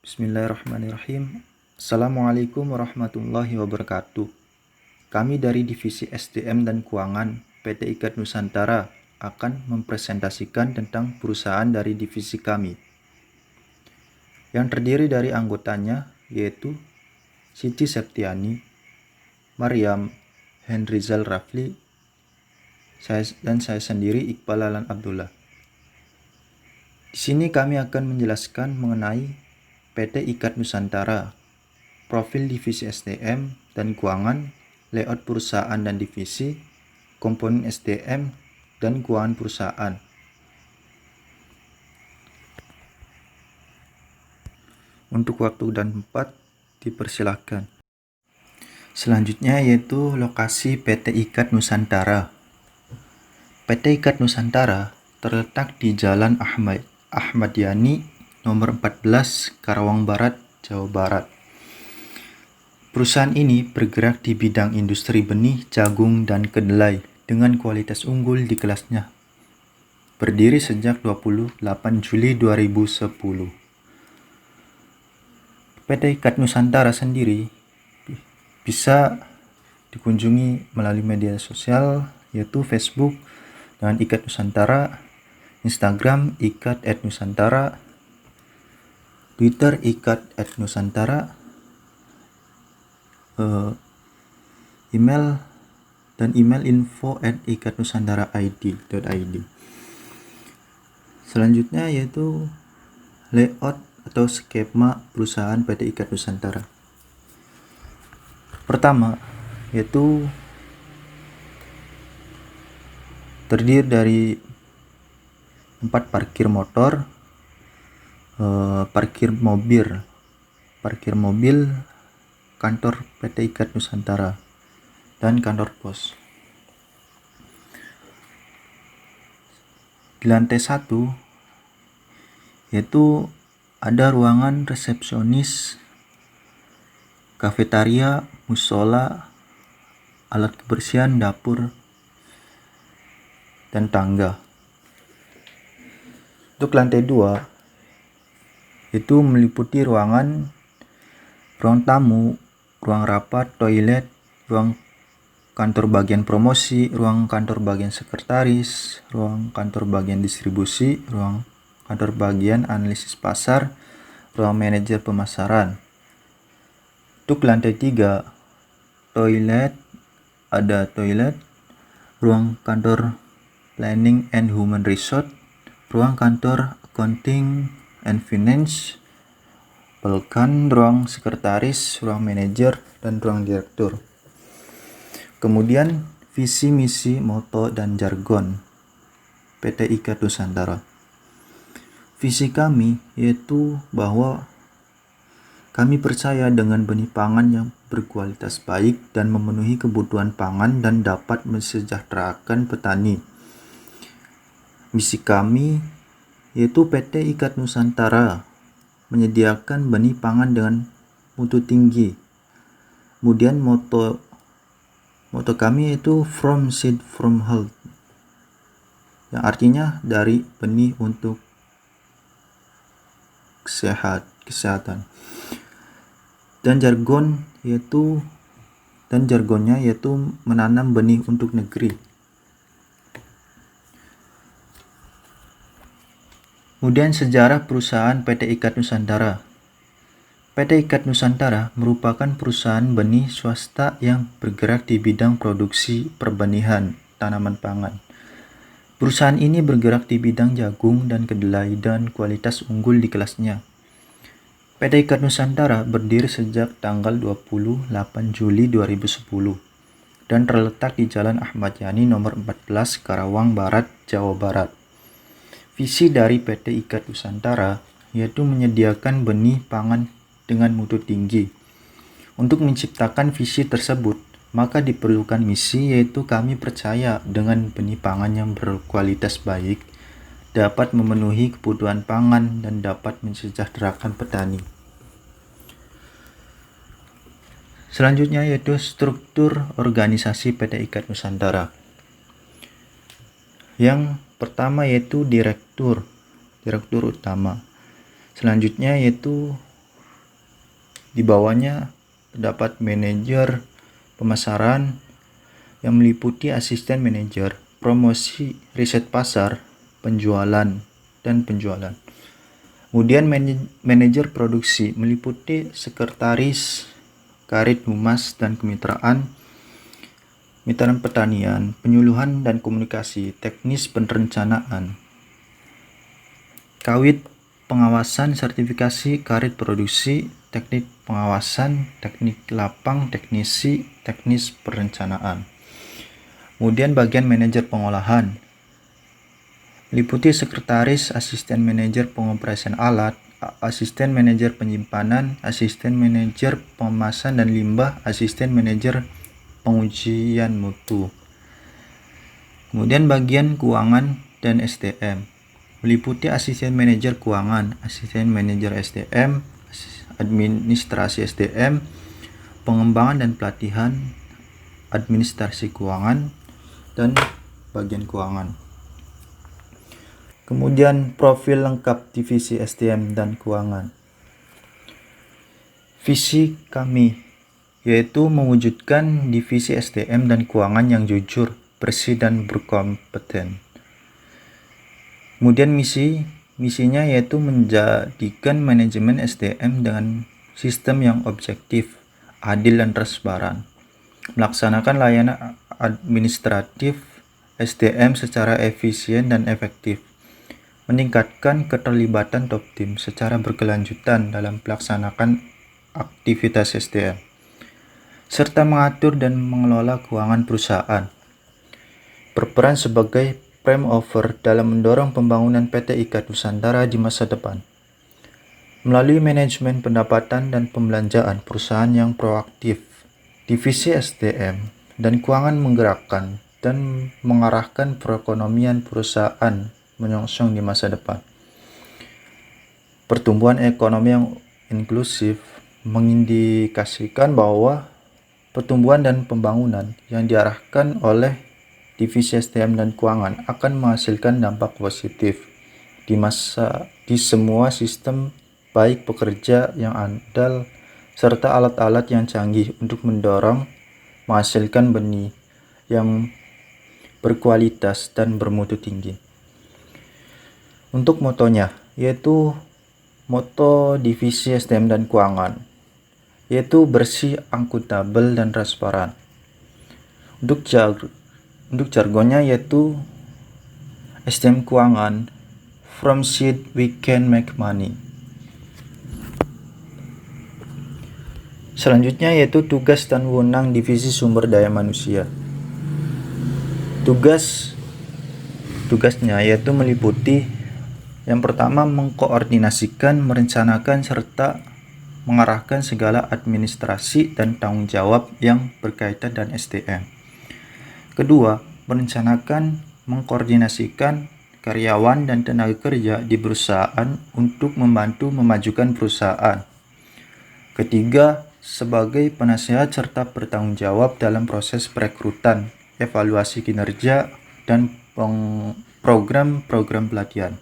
Bismillahirrahmanirrahim. Assalamualaikum warahmatullahi wabarakatuh. Kami dari Divisi SDM dan Keuangan PT IKAT Nusantara akan mempresentasikan tentang perusahaan dari divisi kami, yang terdiri dari anggotanya yaitu Siti Septiani, Maryam Henrizal Rafli, dan saya sendiri Iqbal Alan Abdullah. Di sini kami akan menjelaskan mengenai PT IKAT Nusantara, profil divisi SDM dan keuangan, layout perusahaan dan divisi, komponen SDM dan keuangan perusahaan. Untuk waktu dan tempat dipersilahkan. Selanjutnya yaitu lokasi PT IKAT Nusantara. PT IKAT Nusantara terletak di Jalan Ahmad Yani nomor 14, Karawang Barat, Jawa Barat. Perusahaan ini bergerak di bidang industri benih, jagung, dan kedelai dengan kualitas unggul di kelasnya. Berdiri sejak 28 Juli 2010. PT IKAT Nusantara sendiri bisa dikunjungi melalui media sosial yaitu Facebook dengan IKAT Nusantara, Instagram IKAT@Nusantara, Twitter IKAT@Nusantara, email info@ikatnusantara.id. Selanjutnya yaitu layout atau skema perusahaan PT IKAT Nusantara. Pertama yaitu terdiri dari 4 parkir motor, parkir mobil, kantor PT IKAT Nusantara, dan kantor pos. Di lantai 1 yaitu ada ruangan resepsionis, kafetaria, musola, alat kebersihan, dapur, dan tangga. Untuk lantai 2 itu meliputi ruang tamu, ruang rapat, toilet, ruang kantor bagian promosi, ruang kantor bagian sekretaris, ruang kantor bagian distribusi, ruang kantor bagian analisis pasar, ruang manajer pemasaran. Untuk lantai 3 ada toilet, ruang kantor planning and human resource, ruang kantor accounting and finance, bahkan ruang sekretaris, ruang manajer, dan ruang direktur. Kemudian visi, misi, moto, dan jargon PT IKAT Nusantara. Visi kami yaitu bahwa kami percaya dengan benih pangan yang berkualitas baik dan memenuhi kebutuhan pangan dan dapat mensejahterakan petani. Misi kami yaitu PT IKAT Nusantara menyediakan benih pangan dengan mutu tinggi. Kemudian moto kami itu from seed from health, yang artinya dari benih untuk kesehatan. Dan jargonnya yaitu menanam benih untuk negeri. Kemudian sejarah perusahaan PT IKAT Nusantara. PT IKAT Nusantara merupakan perusahaan benih swasta yang bergerak di bidang produksi perbenihan tanaman pangan. Perusahaan ini bergerak di bidang jagung dan kedelai dan kualitas unggul di kelasnya. PT IKAT Nusantara berdiri sejak tanggal 28 Juli 2010 dan terletak di Jalan Ahmad Yani nomor 14, Karawang Barat, Jawa Barat. Visi dari PT IKAT Nusantara yaitu menyediakan benih pangan dengan mutu tinggi. Untuk menciptakan visi tersebut, maka diperlukan misi, yaitu kami percaya dengan benih pangan yang berkualitas baik dapat memenuhi kebutuhan pangan dan dapat mensejahterakan petani. Selanjutnya yaitu struktur organisasi PT IKAT Nusantara. Yang pertama yaitu direktur utama. Selanjutnya yaitu Di bawahnya terdapat manajer pemasaran yang meliputi asisten manajer, promosi, riset pasar, penjualan, dan penjualan. Kemudian manajer produksi meliputi sekretaris, karit humas dan kemitraan, mitra pertanian, penyuluhan dan komunikasi, teknis perencanaan, kawit pengawasan, sertifikasi, karit produksi, teknik pengawasan, teknik lapang, teknisi, teknis perencanaan. Kemudian bagian manajer pengolahan meliputi sekretaris, asisten manajer pengoperasian alat, asisten manajer penyimpanan, asisten manajer pengemasan dan limbah, asisten manajer pengujian mutu. Kemudian bagian keuangan dan SDM meliputi asisten manajer keuangan, asisten manajer SDM, administrasi SDM, pengembangan dan pelatihan, administrasi keuangan, dan bagian keuangan. Kemudian profil lengkap divisi SDM dan keuangan. Visi kami yaitu mewujudkan divisi SDM dan keuangan yang jujur, bersih, dan berkompeten. Kemudian misinya yaitu menjadikan manajemen SDM dengan sistem yang objektif, adil, dan transparan, melaksanakan layanan administratif SDM secara efisien dan efektif, meningkatkan keterlibatan top tim secara berkelanjutan dalam pelaksanaan aktivitas SDM, serta mengatur dan mengelola keuangan perusahaan. Berperan sebagai prime mover dalam mendorong pembangunan PT IKAT Nusantara di masa depan. Melalui manajemen pendapatan dan pembelanjaan perusahaan yang proaktif, divisi SDM dan keuangan menggerakkan dan mengarahkan perekonomian perusahaan menyongsong di masa depan. Pertumbuhan ekonomi yang inklusif mengindikasikan bahwa pertumbuhan dan pembangunan yang diarahkan oleh divisi SDM dan keuangan akan menghasilkan dampak positif di semua sistem, baik pekerja yang andal serta alat-alat yang canggih untuk mendorong menghasilkan benih yang berkualitas dan bermutu tinggi. Untuk motonya, yaitu moto divisi SDM dan keuangan, yaitu bersih, akuntabel, dan transparan. Untuk jargonnya yaitu SDM keuangan, from seed we can make money. Selanjutnya yaitu tugas dan wewenang divisi sumber daya manusia. Tugasnya yaitu meliputi yang pertama, mengkoordinasikan, merencanakan, serta mengarahkan segala administrasi dan tanggung jawab yang berkaitan dengan SDM. Kedua, merencanakan, mengkoordinasikan karyawan dan tenaga kerja di perusahaan untuk membantu memajukan perusahaan. Ketiga, sebagai penasehat serta bertanggung jawab dalam proses perekrutan, evaluasi kinerja, dan program-program pelatihan.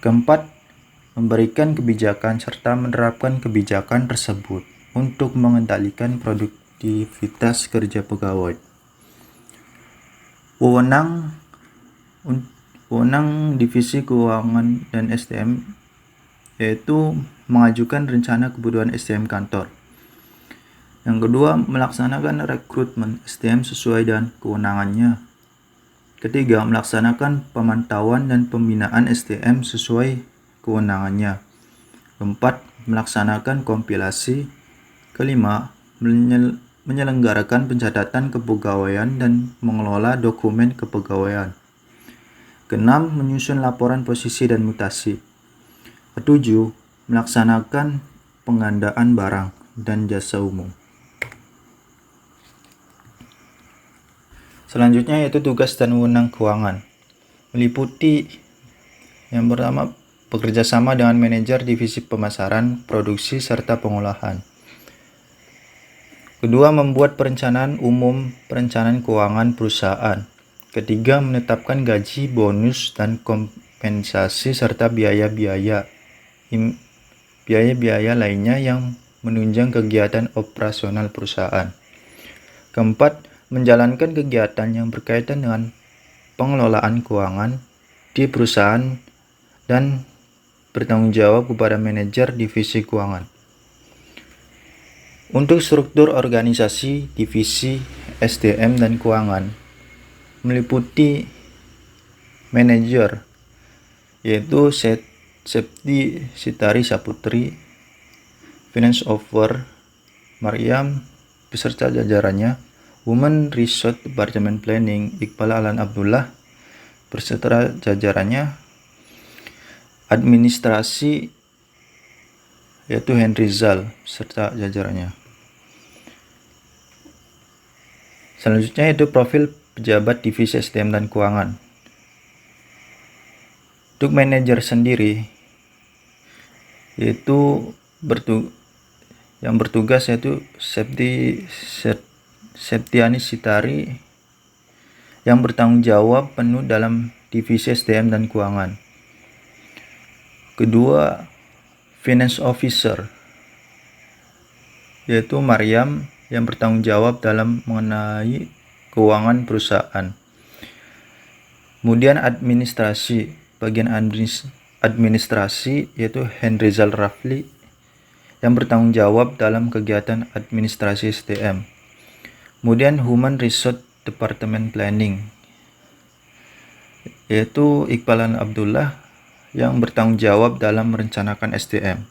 Keempat, memberikan kebijakan serta menerapkan kebijakan tersebut untuk mengendalikan produktivitas kerja pegawai. Wewenang divisi keuangan dan SDM yaitu mengajukan rencana kebutuhan SDM kantor. Yang kedua, melaksanakan rekrutmen SDM sesuai dengan kewenangannya. Ketiga, melaksanakan pemantauan dan pembinaan SDM sesuai kewenangannya. Keempat, melaksanakan kompilasi. Kelima, menyelenggarakan pencatatan kepegawaian dan mengelola dokumen kepegawaian. Keenam, menyusun laporan posisi dan mutasi. Ketujuh, melaksanakan penggandaan barang dan jasa umum. Selanjutnya yaitu tugas dan wewenang keuangan. Meliputi yang pertama, bekerja sama dengan manajer divisi pemasaran, produksi, serta pengolahan. Kedua, membuat perencanaan umum, perencanaan keuangan perusahaan. Ketiga, menetapkan gaji, bonus, dan kompensasi serta biaya-biaya lainnya yang menunjang kegiatan operasional perusahaan. Keempat, menjalankan kegiatan yang berkaitan dengan pengelolaan keuangan di perusahaan dan bertanggung jawab kepada manajer divisi keuangan. Untuk struktur organisasi divisi SDM dan keuangan meliputi manajer, yaitu Septi Sitari Saputri, Finance Officer Mariam beserta jajarannya, Human Resource Department Planning Iqbal Alan Abdullah beserta jajarannya, administrasi yaitu Henry Zal serta jajarannya. Selanjutnya itu profil pejabat divisi SDM dan keuangan. Untuk manajer sendiri yaitu yang bertugas yaitu Septiani Sitari yang bertanggung jawab penuh dalam divisi SDM dan keuangan. Kedua, Finance Officer yaitu Mariam yang bertanggung jawab dalam mengenai keuangan perusahaan. Kemudian administrasi, bagian administrasi yaitu Henrizal Rafli yang bertanggung jawab dalam kegiatan administrasi SDM. Kemudian Human Resource Department Planning yaitu Iqbal Alan Abdullah yang bertanggung jawab dalam merencanakan SDM.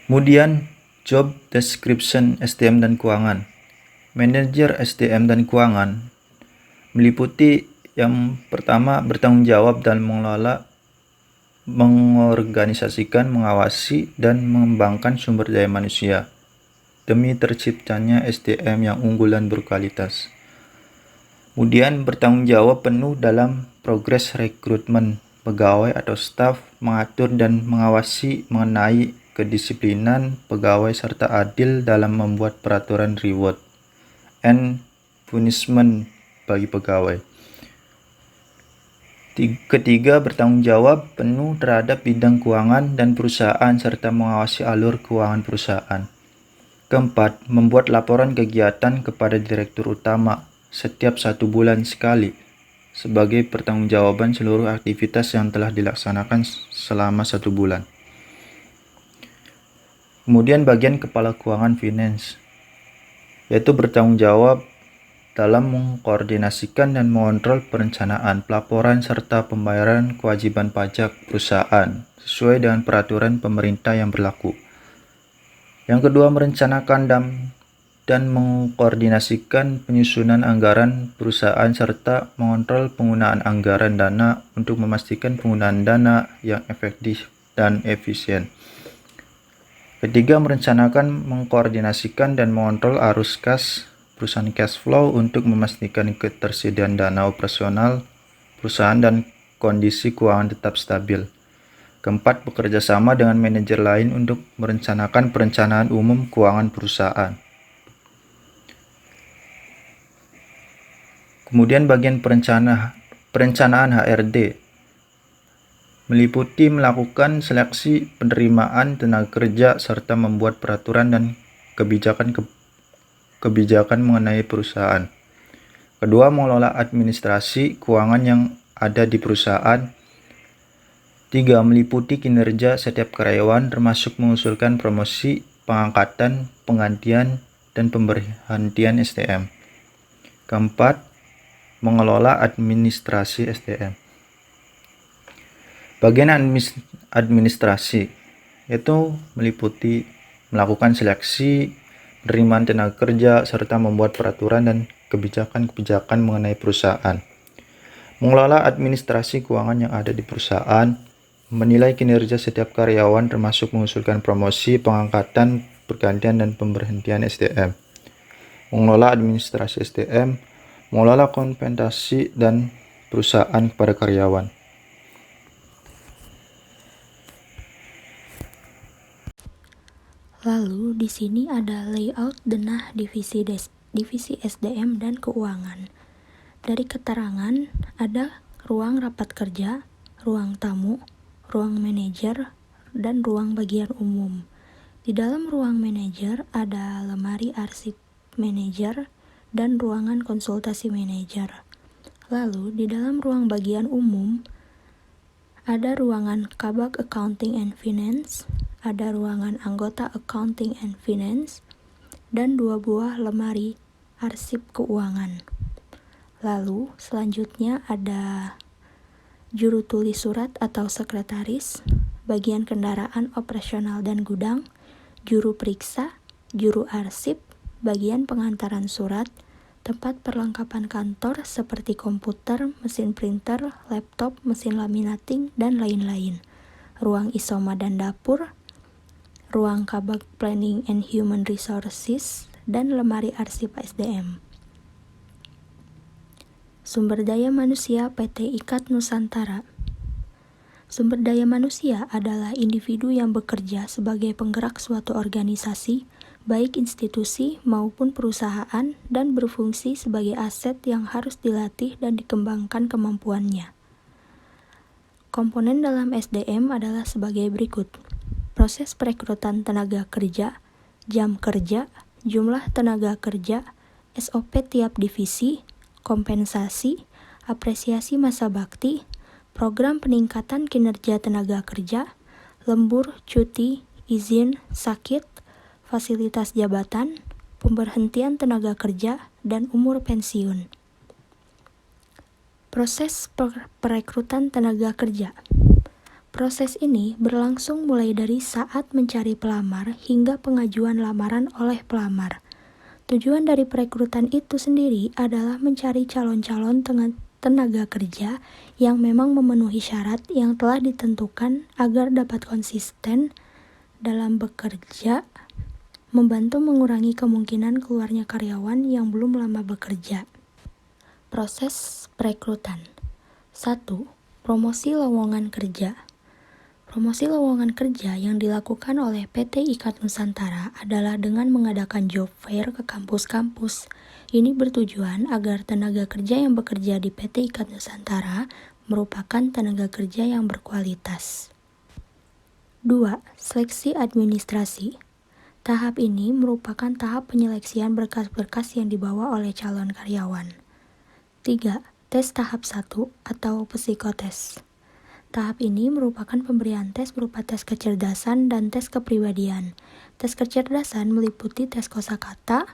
Kemudian job description SDM dan keuangan. Manajer SDM dan keuangan meliputi yang pertama bertanggung jawab dalam mengelola, mengorganisasikan, mengawasi, dan mengembangkan sumber daya manusia demi terciptanya SDM yang unggul dan berkualitas. Kemudian bertanggung jawab penuh dalam progres rekrutmen pegawai atau staf, mengatur dan mengawasi mengenai kedisiplinan pegawai serta adil dalam membuat peraturan reward and punishment bagi pegawai. Ketiga, bertanggung jawab penuh terhadap bidang keuangan dan perusahaan serta mengawasi alur keuangan perusahaan. Keempat, membuat laporan kegiatan kepada Direktur Utama setiap 1 bulan sekali sebagai pertanggungjawaban seluruh aktivitas yang telah dilaksanakan selama 1 bulan. Kemudian bagian kepala keuangan finance, yaitu bertanggung jawab dalam mengkoordinasikan dan mengontrol perencanaan, pelaporan, serta pembayaran kewajiban pajak perusahaan sesuai dengan peraturan pemerintah yang berlaku. Yang kedua, merencanakan dan mengkoordinasikan penyusunan anggaran perusahaan serta mengontrol penggunaan anggaran dana untuk memastikan penggunaan dana yang efektif dan efisien. Ketiga, merencanakan, mengkoordinasikan, dan mengontrol arus kas perusahaan cash flow untuk memastikan ketersediaan dana operasional perusahaan dan kondisi keuangan tetap stabil. Keempat, bekerja sama dengan manajer lain untuk merencanakan perencanaan umum keuangan perusahaan. Kemudian bagian perencanaan HRD meliputi melakukan seleksi penerimaan tenaga kerja serta membuat peraturan dan kebijakan mengenai perusahaan. Kedua, mengelola administrasi keuangan yang ada di perusahaan. Tiga, meliputi kinerja setiap karyawan termasuk mengusulkan promosi, pengangkatan, penggantian, dan pemberhentian SDM. Keempat, mengelola administrasi SDM. Bagian administrasi yaitu meliputi melakukan seleksi, penerimaan tenaga kerja, serta membuat peraturan dan kebijakan-kebijakan mengenai perusahaan. Mengelola administrasi keuangan yang ada di perusahaan, menilai kinerja setiap karyawan termasuk mengusulkan promosi, pengangkatan, pergantian, dan pemberhentian SDM. Mengelola administrasi SDM, mengelola kompensasi dan perusahaan kepada karyawan. Lalu di sini ada layout denah divisi SDM dan keuangan. Dari keterangan ada ruang rapat kerja, ruang tamu, ruang manajer, dan ruang bagian umum. Di dalam ruang manajer ada lemari arsip manajer dan ruangan konsultasi manajer. Lalu di dalam ruang bagian umum ada ruangan Kabak Accounting and Finance, ada ruangan anggota Accounting and Finance, dan 2 buah lemari arsip keuangan. Lalu selanjutnya ada juru tulis surat atau sekretaris, bagian kendaraan operasional dan gudang, juru periksa, juru arsip, bagian pengantaran surat, tempat perlengkapan kantor seperti komputer, mesin printer, laptop, mesin laminating, dan lain-lain, ruang isoma dan dapur, ruang Kabak Planning and Human Resources, dan lemari arsip SDM. Sumber daya manusia PT IKAT Nusantara. Sumber daya manusia adalah individu yang bekerja sebagai penggerak suatu organisasi, baik institusi maupun perusahaan, dan berfungsi sebagai aset yang harus dilatih dan dikembangkan kemampuannya. Komponen dalam SDM adalah sebagai berikut: proses perekrutan tenaga kerja, jam kerja, jumlah tenaga kerja, SOP tiap divisi, kompensasi, apresiasi masa bakti, program peningkatan kinerja tenaga kerja, lembur, cuti, izin, sakit, fasilitas jabatan, pemberhentian tenaga kerja, dan umur pensiun. Proses perekrutan tenaga kerja. Proses ini berlangsung mulai dari saat mencari pelamar hingga pengajuan lamaran oleh pelamar. Tujuan dari perekrutan itu sendiri adalah mencari calon-calon tenaga kerja yang memang memenuhi syarat yang telah ditentukan agar dapat konsisten dalam bekerja, membantu mengurangi kemungkinan keluarnya karyawan yang belum lama bekerja. Proses perekrutan. 1. Promosi lowongan kerja. Promosi lowongan kerja yang dilakukan oleh PT IKAT Nusantara adalah dengan mengadakan job fair ke kampus-kampus. Ini bertujuan agar tenaga kerja yang bekerja di PT IKAT Nusantara merupakan tenaga kerja yang berkualitas. 2. Seleksi administrasi. Tahap ini merupakan tahap penyeleksian berkas-berkas yang dibawa oleh calon karyawan. 3. Tes tahap 1 atau psikotes. Tahap ini merupakan pemberian tes berupa tes kecerdasan dan tes kepribadian. Tes kecerdasan meliputi tes kosakata,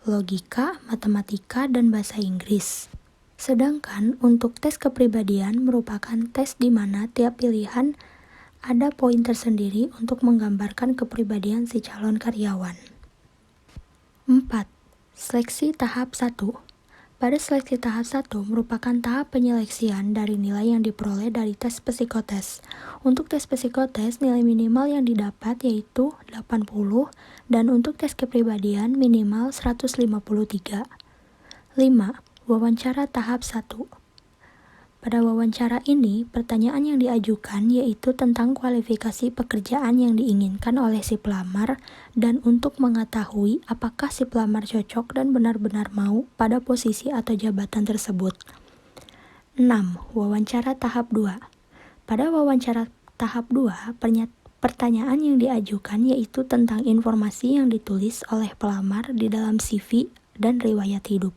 logika, matematika, dan bahasa Inggris. Sedangkan untuk tes kepribadian merupakan tes di mana tiap pilihan ada poin tersendiri untuk menggambarkan kepribadian si calon karyawan. 4. Seleksi tahap 1. Pada seleksi tahap 1 merupakan tahap penyeleksian dari nilai yang diperoleh dari tes psikotes. Untuk tes psikotes, nilai minimal yang didapat yaitu 80 dan untuk tes kepribadian minimal 153. 5. Wawancara tahap 1. Pada wawancara ini, pertanyaan yang diajukan yaitu tentang kualifikasi pekerjaan yang diinginkan oleh si pelamar dan untuk mengetahui apakah si pelamar cocok dan benar-benar mau pada posisi atau jabatan tersebut. 6. Wawancara tahap 2. Pada wawancara tahap 2, pertanyaan yang diajukan yaitu tentang informasi yang ditulis oleh pelamar di dalam CV dan riwayat hidup.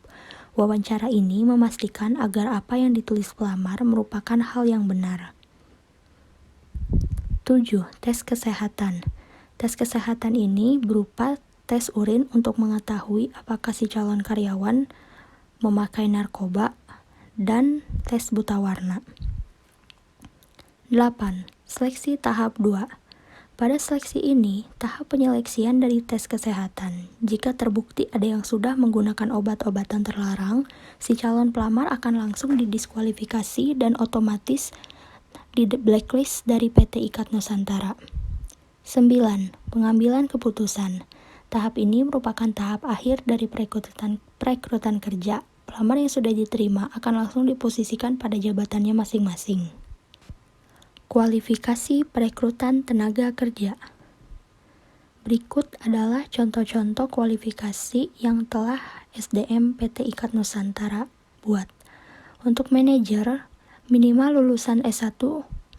Wawancara ini memastikan agar apa yang ditulis pelamar merupakan hal yang benar. 7. Tes kesehatan. Tes kesehatan ini berupa tes urin untuk mengetahui apakah si calon karyawan memakai narkoba dan tes buta warna. 8. Seleksi tahap 2. Pada seleksi ini, tahap penyeleksian dari tes kesehatan. Jika terbukti ada yang sudah menggunakan obat-obatan terlarang, si calon pelamar akan langsung didiskualifikasi dan otomatis di blacklist dari PT IKAT Nusantara. 9. Pengambilan keputusan. Tahap ini merupakan tahap akhir dari perekrutan kerja. Pelamar yang sudah diterima akan langsung diposisikan pada jabatannya masing-masing. Kualifikasi perekrutan tenaga kerja. Berikut adalah contoh-contoh kualifikasi yang telah SDM PT IKAT Nusantara buat. Untuk manajer, minimal lulusan S1,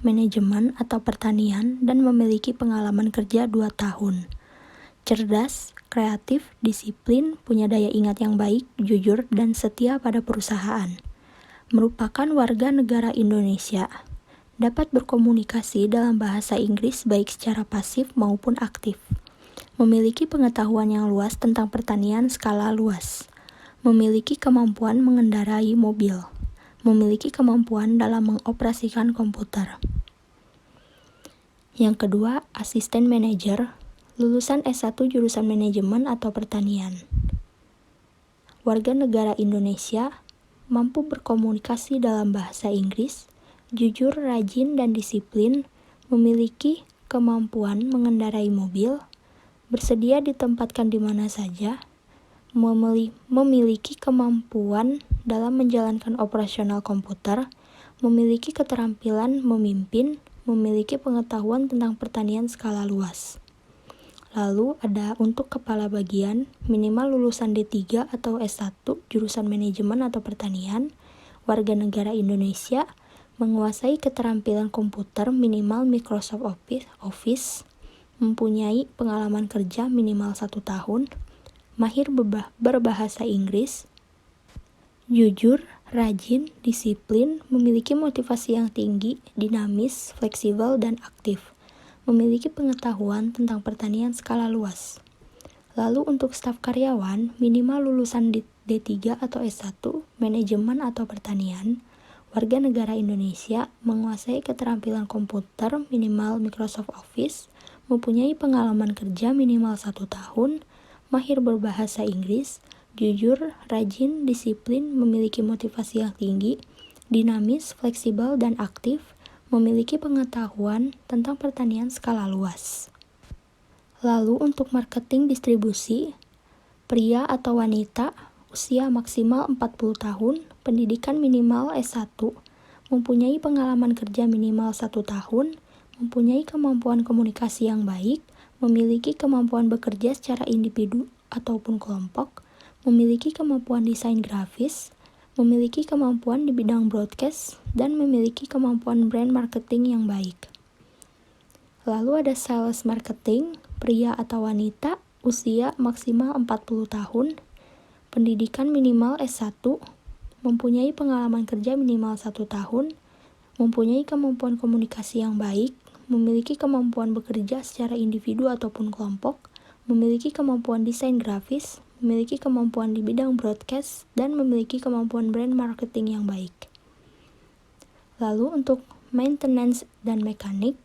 manajemen atau pertanian, dan memiliki pengalaman kerja 2 tahun. Cerdas, kreatif, disiplin, punya daya ingat yang baik, jujur, dan setia pada perusahaan. Merupakan warga negara Indonesia. Dapat berkomunikasi dalam bahasa Inggris baik secara pasif maupun aktif. Memiliki pengetahuan yang luas tentang pertanian skala luas. Memiliki kemampuan mengendarai mobil. Memiliki kemampuan dalam mengoperasikan komputer. Yang kedua, asisten manajer, lulusan S1 jurusan manajemen atau pertanian. Warga negara Indonesia, mampu berkomunikasi dalam bahasa Inggris, jujur, rajin, dan disiplin, memiliki kemampuan mengendarai mobil, bersedia ditempatkan di mana saja, memiliki kemampuan dalam menjalankan operasional komputer, memiliki keterampilan memimpin, memiliki pengetahuan tentang pertanian skala luas. Lalu ada untuk kepala bagian, minimal lulusan D3 atau S1 jurusan manajemen atau pertanian, warga negara Indonesia, menguasai keterampilan komputer minimal Microsoft Office, mempunyai pengalaman kerja minimal 1 tahun, mahir berbahasa Inggris, jujur, rajin, disiplin, memiliki motivasi yang tinggi, dinamis, fleksibel, dan aktif, memiliki pengetahuan tentang pertanian skala luas. Lalu untuk staf karyawan, minimal lulusan D3 atau S1, manajemen atau pertanian, warga negara Indonesia, menguasai keterampilan komputer minimal Microsoft Office, mempunyai pengalaman kerja minimal 1 tahun, mahir berbahasa Inggris, jujur, rajin, disiplin, memiliki motivasi yang tinggi, dinamis, fleksibel, dan aktif, memiliki pengetahuan tentang pertanian skala luas. Lalu untuk marketing distribusi, pria atau wanita, usia maksimal 40 tahun, pendidikan minimal S1, mempunyai pengalaman kerja minimal 1 tahun, mempunyai kemampuan komunikasi yang baik, memiliki kemampuan bekerja secara individu ataupun kelompok, memiliki kemampuan desain grafis, memiliki kemampuan di bidang broadcast, dan memiliki kemampuan brand marketing yang baik. Lalu ada sales marketing, pria atau wanita, usia maksimal 40 tahun, pendidikan minimal S1, mempunyai pengalaman kerja minimal 1 tahun, mempunyai kemampuan komunikasi yang baik, memiliki kemampuan bekerja secara individu ataupun kelompok, memiliki kemampuan desain grafis, memiliki kemampuan di bidang broadcast, dan memiliki kemampuan brand marketing yang baik. Lalu untuk maintenance dan mekanik,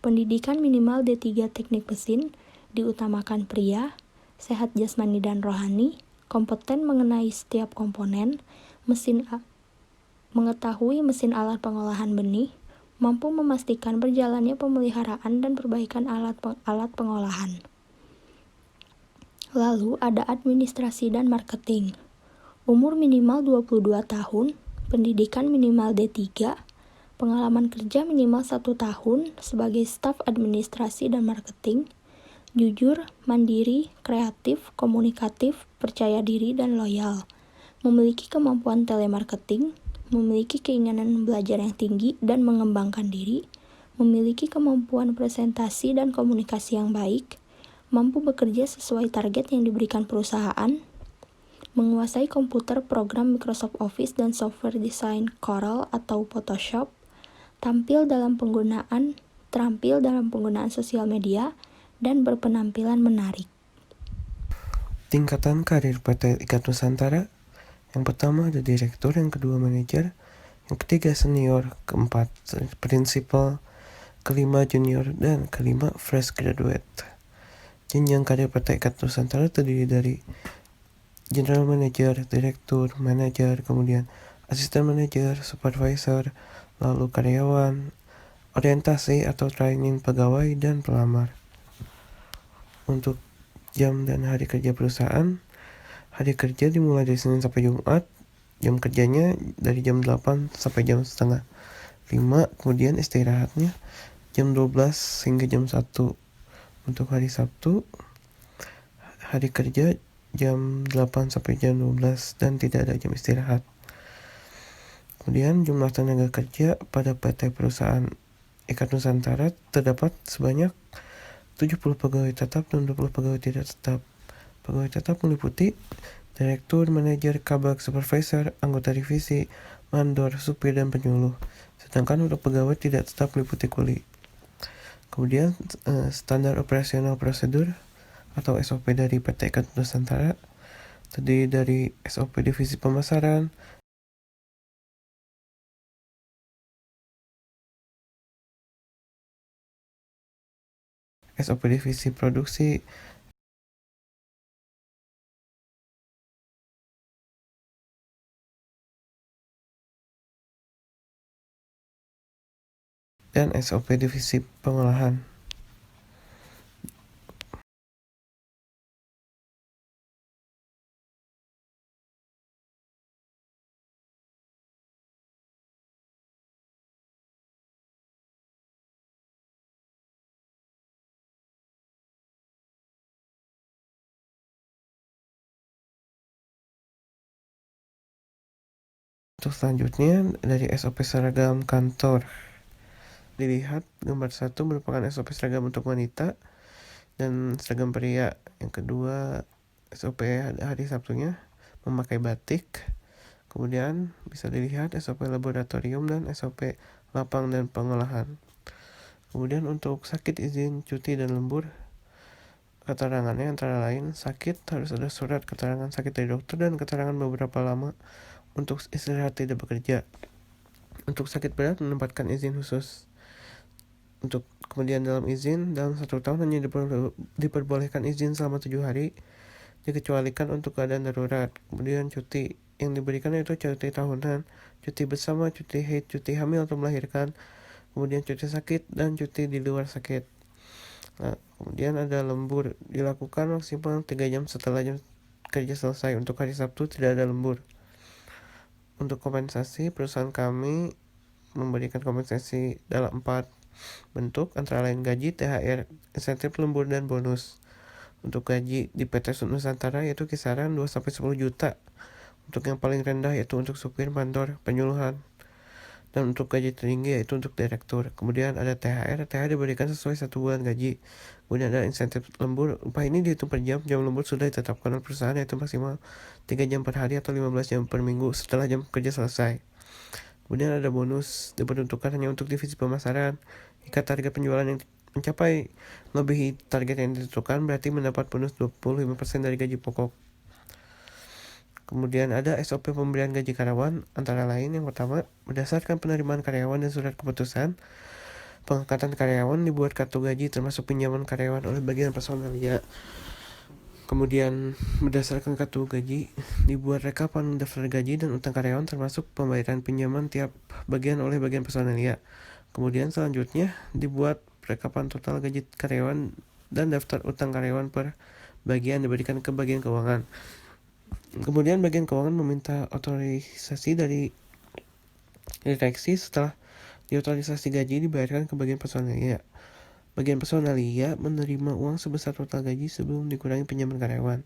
pendidikan minimal D3 teknik mesin, diutamakan pria, sehat jasmani dan rohani, kompeten mengenai setiap komponen, mengetahui mesin alat pengolahan benih, mampu memastikan berjalannya pemeliharaan dan perbaikan alat pengolahan. Lalu ada administrasi dan marketing. Umur minimal 22 tahun, pendidikan minimal D3, pengalaman kerja minimal 1 tahun sebagai staf administrasi dan marketing, jujur, mandiri, kreatif, komunikatif, percaya diri, dan loyal, memiliki kemampuan telemarketing, memiliki keinginan belajar yang tinggi dan mengembangkan diri, memiliki kemampuan presentasi dan komunikasi yang baik, mampu bekerja sesuai target yang diberikan perusahaan, menguasai komputer program Microsoft Office dan software desain Corel atau Photoshop, terampil dalam penggunaan sosial media, dan berpenampilan menarik. Tingkatan karir PT Ikat Nusantara. Yang pertama ada direktur, yang kedua manajer, yang ketiga senior, keempat prinsipal, kelima junior, dan kelima fresh graduate. Jenjang karir PT Ikat Nusantara terdiri dari general manager, direktur, manajer, kemudian asisten manajer, supervisor, lalu karyawan, orientasi atau training pegawai, dan pelamar. Untuk jam dan hari kerja perusahaan, hari kerja dimulai dari Senin sampai Jumat, jam kerjanya dari jam 8 sampai jam setengah 5, kemudian istirahatnya jam 12 hingga jam 1. Untuk hari Sabtu, hari kerja jam 8 sampai jam 12 dan tidak ada jam istirahat. Kemudian jumlah tenaga kerja pada PT perusahaan Ikat Nusantara terdapat sebanyak 70 pegawai tetap dan 20 pegawai tidak tetap. Pegawai tetap meliputi direktur, manajer, kabag, supervisor, anggota divisi, mandor, supir, dan penyuluh. Sedangkan untuk pegawai tidak tetap meliputi kuli. Kemudian standar operasional prosedur atau SOP dari PT Ikat Nusantara terdiri dari SOP divisi pemasaran, SOP divisi produksi, dan SOP divisi pengolahan. Untuk selanjutnya dari SOP seragam kantor. Dilihat gambar 1 merupakan SOP seragam untuk wanita dan seragam pria. Yang kedua SOP hari Sabtunya memakai batik. Kemudian bisa dilihat SOP laboratorium dan SOP lapang dan pengolahan. Kemudian untuk sakit, izin, cuti, dan lembur, keterangannya antara lain sakit harus ada surat keterangan sakit dari dokter dan keterangan beberapa lama untuk istirahat tidak bekerja. Untuk sakit berat menempatkan izin khusus. Untuk kemudian dalam izin, dalam 1 tahun hanya diperbolehkan izin selama 7 hari, dikecualikan untuk keadaan darurat. Kemudian cuti yang diberikan itu cuti tahunan, cuti bersama, cuti haid, cuti hamil atau melahirkan, kemudian cuti sakit, dan cuti di luar sakit. Nah, kemudian ada lembur, dilakukan maksimal 3 jam setelah jam kerja selesai. Untuk hari Sabtu tidak ada lembur. Untuk kompensasi, perusahaan kami memberikan kompensasi dalam 4 bentuk, antara lain gaji, THR, insentif lembur, dan bonus. Untuk gaji di PT Nusantara yaitu kisaran 2-10 juta. Untuk yang paling rendah yaitu untuk supir, mandor, penyuluhan. Dan untuk gaji tertinggi yaitu untuk direktur. Kemudian ada THR diberikan sesuai 1 bulan gaji. Kemudian ada insentif lembur, upah ini dihitung per jam. Jam lembur sudah ditetapkan oleh perusahaan yaitu maksimal 3 jam per hari atau 15 jam per minggu setelah jam kerja selesai. Kemudian ada bonus, diperuntukkan hanya untuk divisi pemasaran. Jika target penjualan yang mencapai melebihi target yang ditentukan, berarti mendapat bonus 25% dari gaji pokok. Kemudian ada SOP pemberian gaji karyawan, antara lain yang pertama, berdasarkan penerimaan karyawan dan surat keputusan pengangkatan karyawan dibuat kartu gaji termasuk pinjaman karyawan oleh bagian personalia. Kemudian berdasarkan kartu gaji dibuat rekapan daftar gaji dan utang karyawan termasuk pembayaran pinjaman tiap bagian oleh bagian personalia. Kemudian selanjutnya dibuat rekapan total gaji karyawan dan daftar utang karyawan per bagian diberikan ke bagian keuangan. Kemudian bagian keuangan meminta otorisasi dari direksi. Setelah diotorisasi gaji dibayarkan ke bagian personalia. Bagian personalia menerima uang sebesar total gaji sebelum dikurangi pinjaman karyawan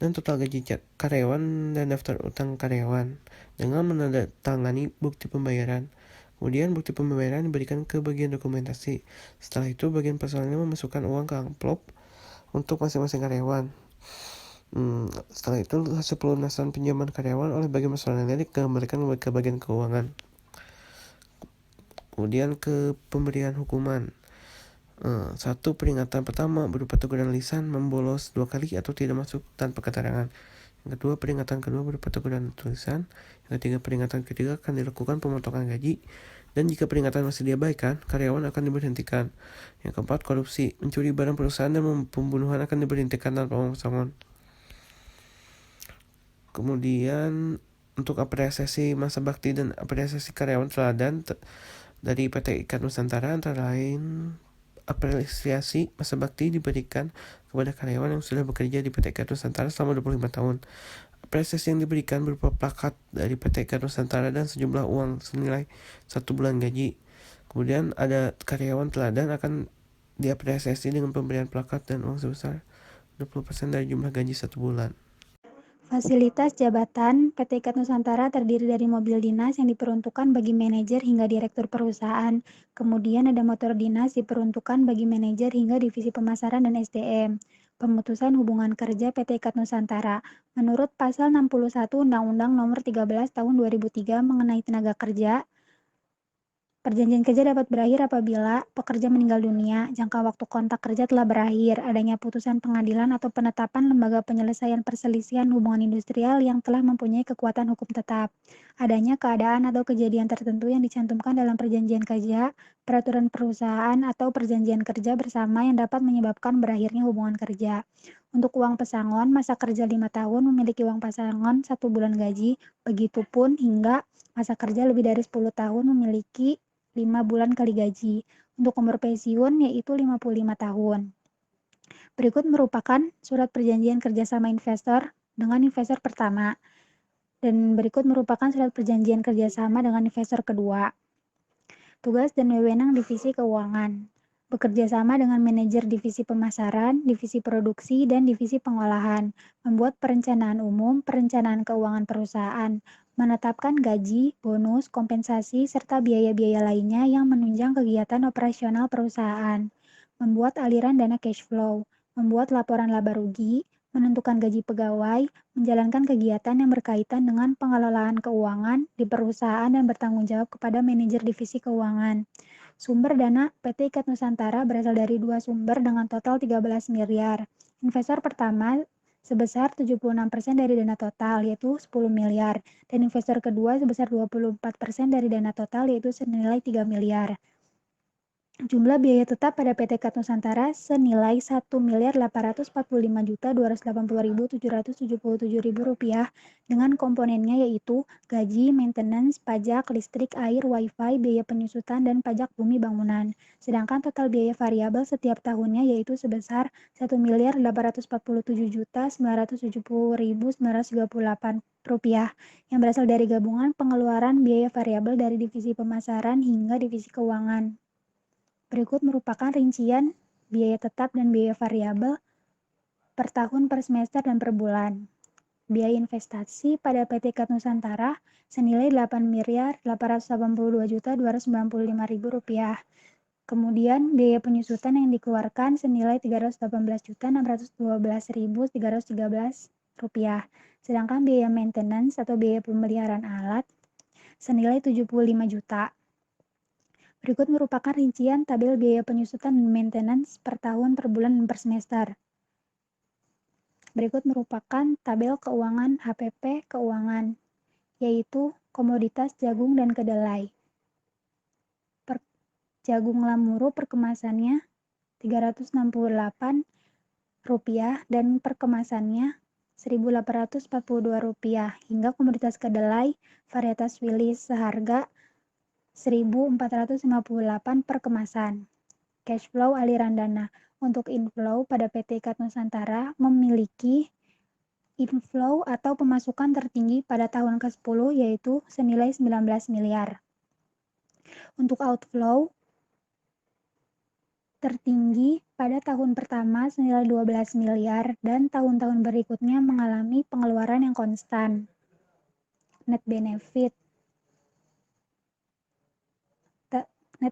dan total gaji karyawan dan daftar utang karyawan dengan menandatangani bukti pembayaran. Kemudian bukti pembayaran diberikan ke bagian dokumentasi. Setelah itu bagian personalia memasukkan uang ke amplop untuk masing-masing karyawan. Setelah itu hasil pelunasan pinjaman karyawan oleh bagian personalia dikembalikan ke bagian keuangan. Kemudian ke pemberian hukuman. 1. Peringatan pertama berupa teguran lisan membolos 2 kali atau tidak masuk tanpa keterangan. Yang kedua, peringatan kedua berupa teguran tulisan. Yang ketiga, peringatan ketiga akan dilakukan pemotongan gaji. Dan jika peringatan masih diabaikan, karyawan akan diberhentikan. Yang keempat, korupsi, mencuri barang perusahaan dan pembunuhan akan diberhentikan tanpa pemotongan. Kemudian untuk apresiasi masa bakti dan apresiasi karyawan teladan dari PT Ikat Nusantara, antara lain apresiasi masa bakti diberikan kepada karyawan yang sudah bekerja di PT Ikat Nusantara selama 25 tahun. Apresiasi yang diberikan berupa plakat dari PT Ikat Nusantara dan sejumlah uang senilai 1 bulan gaji. Kemudian ada karyawan teladan akan diapresiasi dengan pemberian plakat dan uang sebesar 20% dari jumlah gaji 1 bulan. Fasilitas jabatan PT IKAT Nusantara terdiri dari mobil dinas yang diperuntukkan bagi manajer hingga direktur perusahaan. Kemudian ada motor dinas diperuntukkan bagi manajer hingga divisi pemasaran dan SDM. Pemutusan hubungan kerja PT IKAT Nusantara. Menurut pasal 61 Undang-Undang Nomor 13 Tahun 2003 mengenai tenaga kerja, perjanjian kerja dapat berakhir apabila pekerja meninggal dunia, jangka waktu kontrak kerja telah berakhir, adanya putusan pengadilan atau penetapan lembaga penyelesaian perselisihan hubungan industrial yang telah mempunyai kekuatan hukum tetap, adanya keadaan atau kejadian tertentu yang dicantumkan dalam perjanjian kerja, peraturan perusahaan, atau perjanjian kerja bersama yang dapat menyebabkan berakhirnya hubungan kerja. Untuk uang pesangon, masa kerja 5 tahun memiliki uang pesangon 1 bulan gaji, begitupun hingga masa kerja lebih dari 10 tahun memiliki 5 bulan kali gaji. Untuk umur pensiun yaitu 55 tahun. Berikut merupakan surat perjanjian kerjasama investor dengan investor pertama. Dan berikut merupakan surat perjanjian kerjasama dengan investor kedua. Tugas dan wewenang divisi keuangan. Bekerja sama dengan manajer divisi pemasaran, divisi produksi, dan divisi pengolahan. Membuat perencanaan umum, perencanaan keuangan perusahaan. Menetapkan gaji, bonus, kompensasi, serta biaya-biaya lainnya yang menunjang kegiatan operasional perusahaan. Membuat aliran dana cash flow. Membuat laporan laba rugi, menentukan gaji pegawai, menjalankan kegiatan yang berkaitan dengan pengelolaan keuangan di perusahaan dan bertanggung jawab kepada manajer divisi keuangan. Sumber dana PT IKAT Nusantara berasal dari 2 sumber dengan total 13 miliar. Investor pertama sebesar 76% dari dana total, yaitu 10 miliar. Dan investor kedua sebesar 24% dari dana total, yaitu senilai 3 miliar. Jumlah biaya tetap pada PT IKAT Nusantara senilai Rp1.845.280.777 dengan komponennya yaitu gaji, maintenance, pajak, listrik, air, wifi, biaya penyusutan, dan pajak bumi bangunan. Sedangkan total biaya variabel setiap tahunnya yaitu sebesar Rp1.847.970.938 yang berasal dari gabungan pengeluaran biaya variabel dari divisi pemasaran hingga divisi keuangan. Berikut merupakan rincian biaya tetap dan biaya variabel per tahun, per semester, dan per bulan. Biaya investasi pada PT IKAT Nusantara senilai Rp8.882.295.000. Kemudian biaya penyusutan yang dikeluarkan senilai Rp318.612.313. Sedangkan biaya maintenance atau biaya pemeliharaan alat senilai Rp75 juta. Berikut merupakan rincian tabel biaya penyusutan dan maintenance per tahun, per bulan, dan per semester. Berikut merupakan tabel keuangan HPP keuangan, yaitu komoditas jagung dan kedelai. Per jagung lamuru per kemasannya Rp368 dan per kemasannya Rp1.842 hingga komoditas kedelai varietas Willis seharga Rp1.458 per kemasan. Cash flow aliran dana. Untuk inflow pada PT IKAT Nusantara memiliki inflow atau pemasukan tertinggi pada tahun ke-10 yaitu senilai 19 miliar. Untuk outflow tertinggi pada tahun pertama senilai 12 miliar dan tahun-tahun berikutnya mengalami pengeluaran yang konstan. Net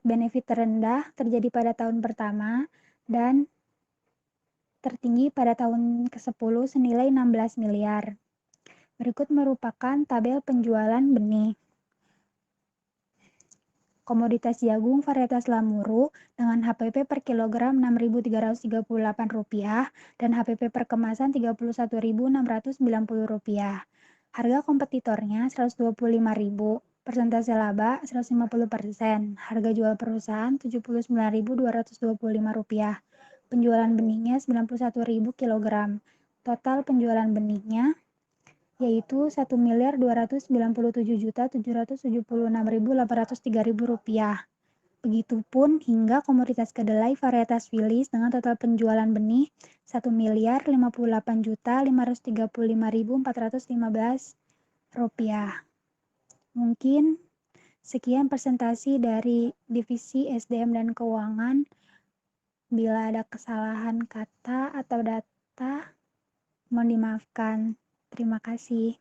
benefit terendah terjadi pada tahun pertama dan tertinggi pada tahun ke-10 senilai 16 miliar. Berikut merupakan tabel penjualan benih. Komoditas jagung varietas lamuru dengan HPP per kilogram Rp6.338 dan HPP per kemasan Rp31.690. Harga kompetitornya Rp125.000. Persentase laba 150%. Harga jual perusahaan Rp79.225. Penjualan benihnya 91.000 kg. Total penjualan benihnya yaitu Rp1.297.776.803. Begitupun hingga komoditas kedelai varietas Willis dengan total penjualan benih Rp1.058.535.415. Mungkin sekian presentasi dari divisi SDM dan keuangan. Bila ada kesalahan kata atau data, mohon dimaafkan. Terima kasih.